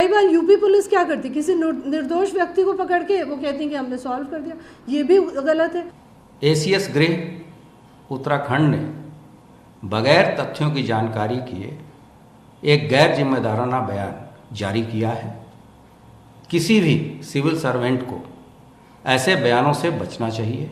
बार UP police क्या करती, किसी निर्दोष व्यक्ति को पकड़ के वो कहती है कि हमने सॉल्व कर दिया, ये भी गलत है। एसीएस गृह उत्तराखंड ने बगैर तथ्यों की जानकारी किए एक गैर जिम्मेदाराना बयान जारी किया है। किसी भी सिविल सर्वेंट को ऐसे बयानों से बचना चाहिए।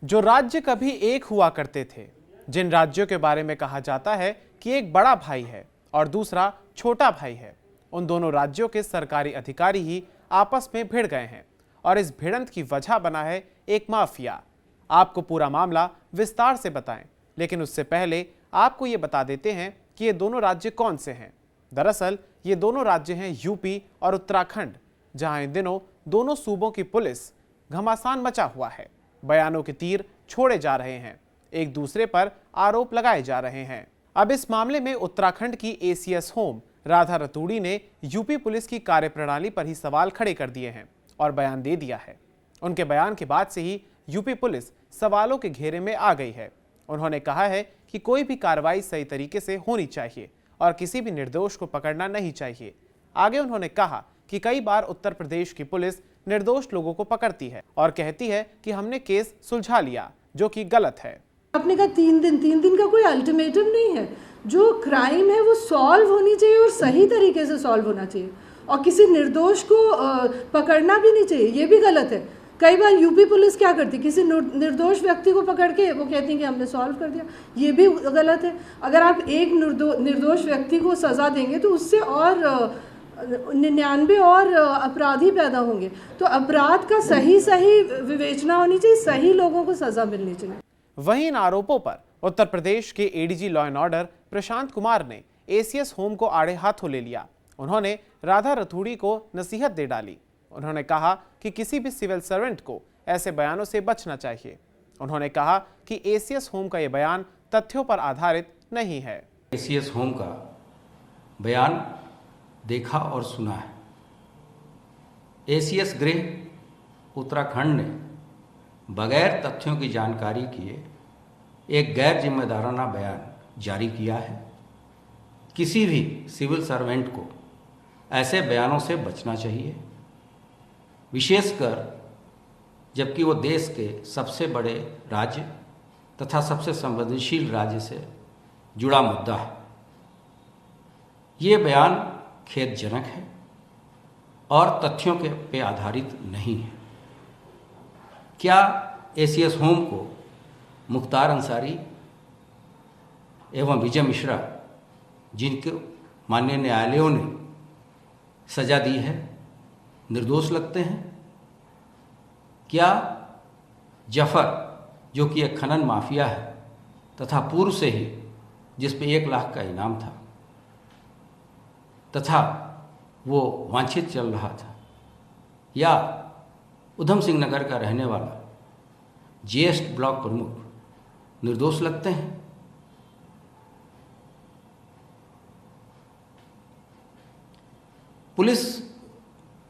जो राज्य कभी एक हुआ करते थे, जिन राज्यों के बारे में कहा जाता है कि एक बड़ा भाई है और दूसरा छोटा भाई है, उन दोनों राज्यों के सरकारी अधिकारी ही आपस में भिड़ गए हैं और इस भिड़ंत की वजह बना है एक माफिया। आपको पूरा मामला विस्तार से बताएं, लेकिन उससे पहले आपको ये बता देते हैं कि ये दोनों राज्य कौन से हैं। दरअसल ये दोनों राज्य हैं यूपी और उत्तराखंड, जहां इन दिनों दोनों सूबों की पुलिस घमासान मचा हुआ है। बयानों के तीर छोड़े जा रहे हैं, एक दूसरे पर आरोप लगाए जा रहे हैं। अब इस मामले में उत्तराखंड की एसीएस होम राधा रतूड़ी ने यूपी पुलिस की कार्यप्रणाली पर ही सवाल खड़े कर दिए हैं और बयान दे दिया है। उनके बयान के बाद से ही यूपी पुलिस सवालों के घेरे में आ गई है। उन्होंने कहा है कि कोई भी कार्रवाई सही तरीके से होनी चाहिए और किसी भी निर्दोष को पकड़ना नहीं चाहिए। आगे उन्होंने कहा कि कई बार उत्तर प्रदेश की पुलिस निर्दोष लोगों को पकड़ती है और कहती है कि हमने केस सुलझा लिया, जो कि गलत है। आपने कहा 3 दिन का कोई अल्टीमेटम नहीं है। जो क्राइम है वो सॉल्व होनी चाहिए और सही तरीके से सॉल्व होना चाहिए, और किसी निर्दोष को पकड़ना भी नहीं चाहिए, ये भी गलत है। कई बार यूपी पुलिस क्या करती, किसी निर्दोष व्यक्ति को पकड़ के वो कहती है कि हमने सॉल्व कर दिया, ये भी गलत है। अगर आप एक निर्दोष व्यक्ति को सज़ा देंगे तो उससे और 99 और अपराधी पैदा होंगे। तो अपराध का सही विवेचना होनी चाहिए, सही लोगों को सज़ा मिलनी चाहिए। वहीं इन आरोपों पर उत्तर प्रदेश के ADG law and order Prashant Kumar ने एसीएस होम को आड़े हाथों ले लिया। उन्होंने राधा रतूड़ी को नसीहत दे डाली। उन्होंने कहा कि किसी भी सिविल सर्वेंट को ऐसे बयानों से बचना चाहिए। उन्होंने कहा कि एसीएस होम का यह बयान तथ्यों पर आधारित नहीं है। एसीएस होम का बयान देखा और सुना है। एसीएस गृह उत्तराखंड ने बगैर तथ्यों की जानकारी किए एक गैर जिम्मेदाराना बयान जारी किया है। किसी भी सिविल सर्वेंट को ऐसे बयानों से बचना चाहिए, विशेषकर जबकि वो देश के सबसे बड़े राज्य तथा सबसे संवेदनशील राज्य से जुड़ा मुद्दा है। ये बयान खेदजनक है और तथ्यों के पे आधारित नहीं है। क्या एसीएस होम को मुख्तार अंसारी एवं विजय मिश्रा, जिनके माननीय न्यायालयों ने सजा दी है, निर्दोष लगते हैं? क्या जफर, जो कि एक खनन माफिया है तथा पूर्व से ही जिस पे 1 लाख का इनाम था तथा वो वांछित चल रहा था, या उधम सिंह नगर का रहने वाला जीएस ब्लॉक प्रमुख निर्दोष लगते हैं? पुलिस,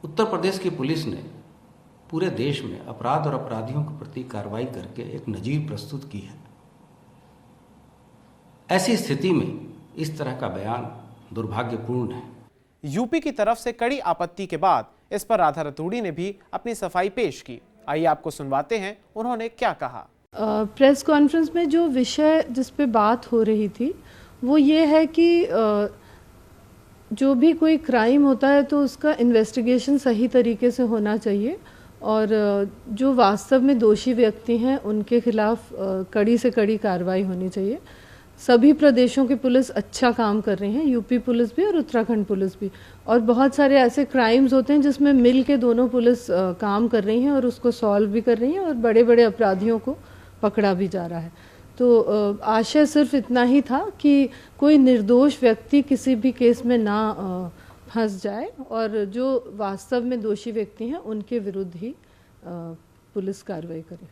उत्तर प्रदेश की पुलिस ने पूरे देश में अपराध और अपराधियों के प्रति कार्रवाई करके एक नजीर प्रस्तुत की है। ऐसी स्थिति में इस तरह का बयान दुर्भाग्यपूर्ण है। यूपी की तरफ से कड़ी आपत्ति के बाद इस पर राधा रतूड़ी ने भी अपनी सफाई पेश की। आइए आपको सुनवाते हैं उन्होंने क्या कहा। प्रेस कॉन्फ्रेंस में जो विषय जिस पे बात हो रही थी वो ये है कि जो भी कोई क्राइम होता है तो उसका इन्वेस्टिगेशन सही तरीके से होना चाहिए, और जो वास्तव में दोषी व्यक्ति हैं उनके खिलाफ कड़ी से कड़ी कार्रवाई होनी चाहिए। सभी प्रदेशों की पुलिस अच्छा काम कर रही हैं, यूपी पुलिस भी और उत्तराखंड पुलिस भी, और बहुत सारे ऐसे क्राइम्स होते हैं जिसमें मिल के दोनों पुलिस काम कर रही हैं और उसको सॉल्व भी कर रही हैं और बड़े बड़े अपराधियों को पकड़ा भी जा रहा है। तो आशय सिर्फ इतना ही था कि कोई निर्दोष व्यक्ति किसी भी केस में ना फंस जाए, और जो वास्तव में दोषी व्यक्ति हैं उनके विरुद्ध ही पुलिस कार्रवाई करे।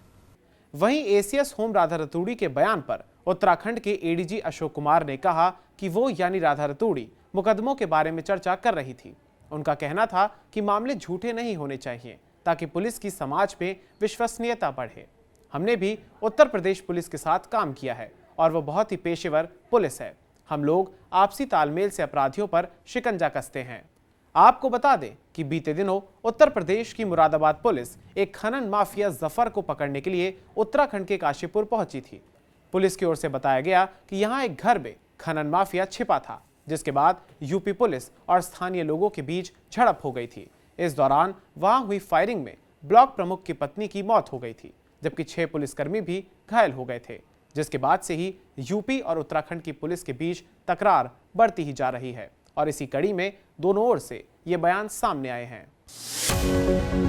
वहीं एसीएस होम राधा रतूड़ी के बयान पर उत्तराखंड के एडीजी अशोक कुमार ने कहा कि वो यानी राधा रतूड़ी मुकदमों के बारे में चर्चा कर रही थी। उनका कहना था कि मामले झूठे नहीं होने चाहिए ताकि पुलिस की समाज में विश्वसनीयता बढ़े। हमने भी उत्तर प्रदेश पुलिस के साथ काम किया है और वो बहुत ही पेशेवर पुलिस है। हम लोग आपसी तालमेल से अपराधियों पर शिकंजा कसते हैं। आपको बता दें कि बीते दिनों उत्तर प्रदेश की मुरादाबाद पुलिस एक खनन माफिया जफर को पकड़ने के लिए उत्तराखंड के काशीपुर पहुंची थी। पुलिस की ओर से बताया गया कि यहां एक घर में खनन माफिया छिपा था, जिसके बाद यूपी पुलिस और स्थानीय लोगों के बीच झड़प हो गई थी। इस दौरान वहां हुई फायरिंग में ब्लॉक प्रमुख की पत्नी की मौत हो गई थी, जबकि 6 पुलिसकर्मी भी घायल हो गए थे, जिसके बाद से ही यूपी और उत्तराखंड की पुलिस के बीच तकरार बढ़ती ही जा रही है और इसी कड़ी में दोनों ओर से ये बयान सामने आए हैं।